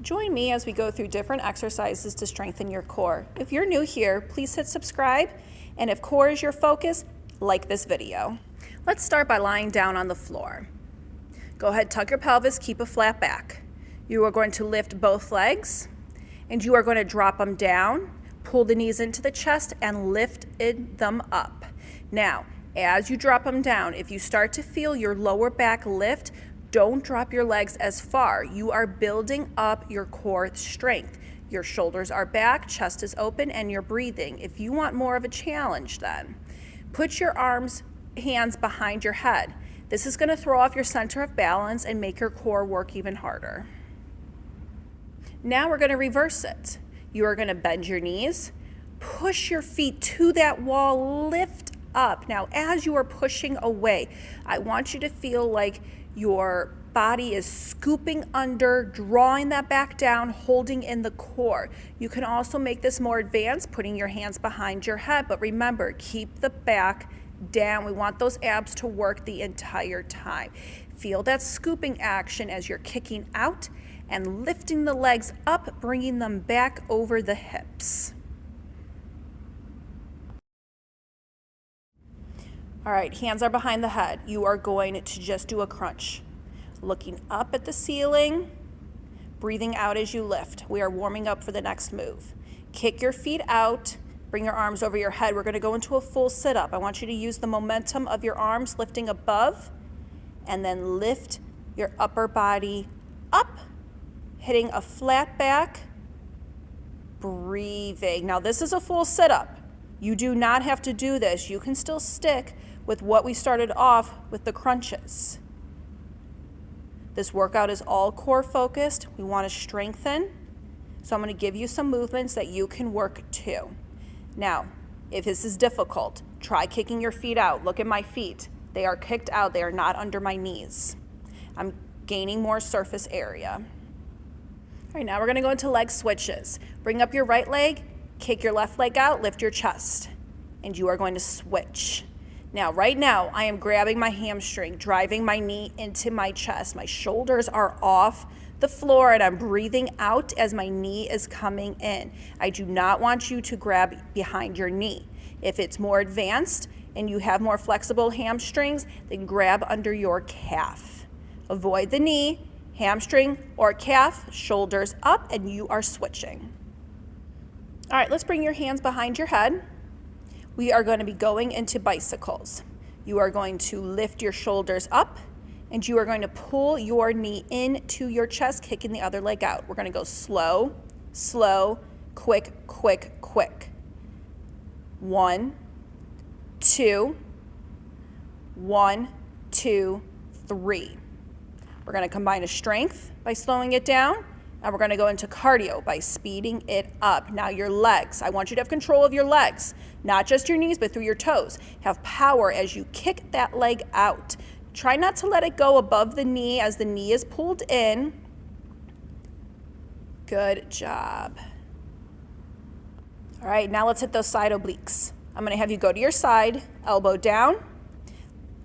Join me as we go through different exercises to strengthen your core. If you're new here, please hit subscribe, and if core is your focus, like this video. Let's start by lying down on the floor. Go ahead, tuck your pelvis, keep a flat back. You are going to lift both legs, and you are going to drop them down, pull the knees into the chest, and lift them up. Now, as you drop them down, if you start to feel your lower back lift, don't drop your legs as far. You are building up your core strength. Your shoulders are back, chest is open, and you're breathing. If you want more of a challenge then, put your hands behind your head. This is going to throw off your center of balance and make your core work even harder. Now we're going to reverse it. You are going to bend your knees, push your feet to that wall, lift up. Now, as you are pushing away, I want you to feel like your body is scooping under, drawing that back down, holding in the core. You can also make this more advanced, putting your hands behind your head, but remember, keep the back down. We want those abs to work the entire time. Feel that scooping action as you're kicking out and lifting the legs up, bringing them back over the hips. All right, hands are behind the head. You are going to just do a crunch. Looking up at the ceiling, breathing out as you lift. We are warming up for the next move. Kick your feet out, bring your arms over your head. We're gonna go into a full sit-up. I want you to use the momentum of your arms lifting above, and then lift your upper body up, hitting a flat back, breathing. Now this is a full sit-up. You do not have to do this. You can still stick with what we started off with the crunches. This workout is all core focused. We want to strengthen. So I'm going to give you some movements that you can work too. Now, if this is difficult, try kicking your feet out. Look at my feet. They are kicked out. They are not under my knees. I'm gaining more surface area. All right, now we're going to go into leg switches. Bring up your right leg, kick your left leg out, lift your chest, and you are going to switch. Now, right now, I am grabbing my hamstring, driving my knee into my chest. My shoulders are off the floor, and I'm breathing out as my knee is coming in. I do not want you to grab behind your knee. If it's more advanced and you have more flexible hamstrings, then grab under your calf. Avoid the knee, hamstring, or calf, shoulders up, and you are switching. All right, let's bring your hands behind your head. We are going to be going into bicycles. You are going to lift your shoulders up, and you are going to pull your knee into your chest, kicking the other leg out. We're going to go slow, slow, quick, quick, quick. 1, 2, 1, 2, 3. We're going to combine a strength by slowing it down, and we're going to go into cardio by speeding it up. Now your legs, I want you to have control of your legs, not just your knees, but through your toes. Have power as you kick that leg out. Try not to let it go above the knee as the knee is pulled in. Good job. All right, now let's hit those side obliques. I'm going to have you go to your side, elbow down,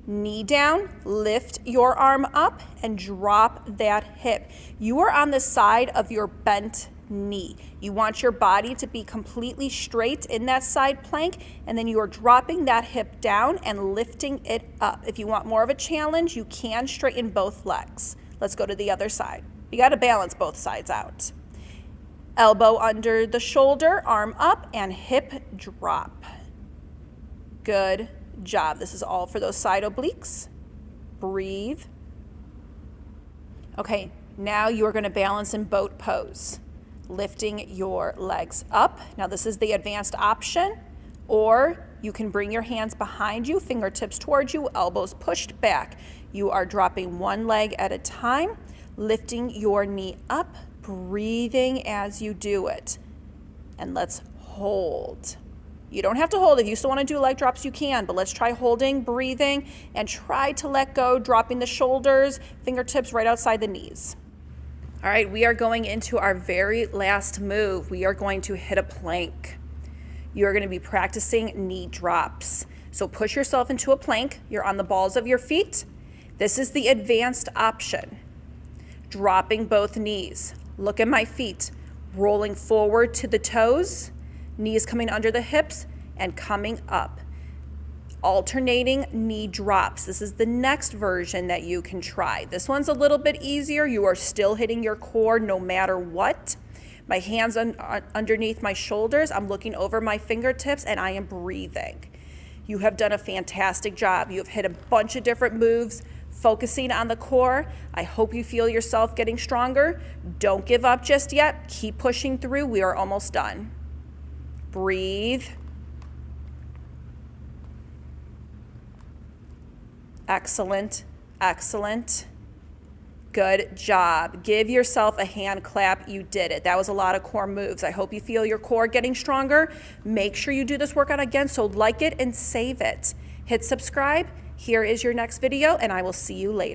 knee down, lift your arm up, and drop that hip. You are on the side of your bent knee. You want your body to be completely straight in that side plank, and then you are dropping that hip down and lifting it up. If you want more of a challenge, you can straighten both legs. Let's go to the other side. You got to balance both sides out. Elbow under the shoulder, arm up, and hip drop. Good job. This is all for those side obliques. Breathe. Okay, now you are going to balance in boat pose, lifting your legs up. Now this is the advanced option, or you can bring your hands behind you, fingertips towards you, elbows pushed back. You are dropping one leg at a time, lifting your knee up, breathing as you do it. And let's hold. You don't have to hold. If you still want to do leg drops, you can, but let's try holding, breathing, and try to let go, dropping the shoulders, fingertips right outside the knees. All right, we are going into our very last move. We are going to hit a plank. You are going to be practicing knee drops. So push yourself into a plank. You're on the balls of your feet. This is the advanced option. Dropping both knees, Look at my feet. Rolling forward to the toes, knees coming under the hips and coming up. Alternating knee drops. This is the next version that you can try. This one's a little bit easier. You are still hitting your core no matter what. My hands underneath my shoulders. I'm looking over my fingertips and I am breathing. You have done a fantastic job. You have hit a bunch of different moves, focusing on the core. I hope you feel yourself getting stronger. Don't give up just yet. Keep pushing through. We are almost done. Breathe. Excellent, excellent. Good job. Give yourself a hand clap. You did it. That was a lot of core moves. I hope you feel your core getting stronger. Make sure you do this workout again, so like it and save it. Hit subscribe. Here is your next video, and I will see you later.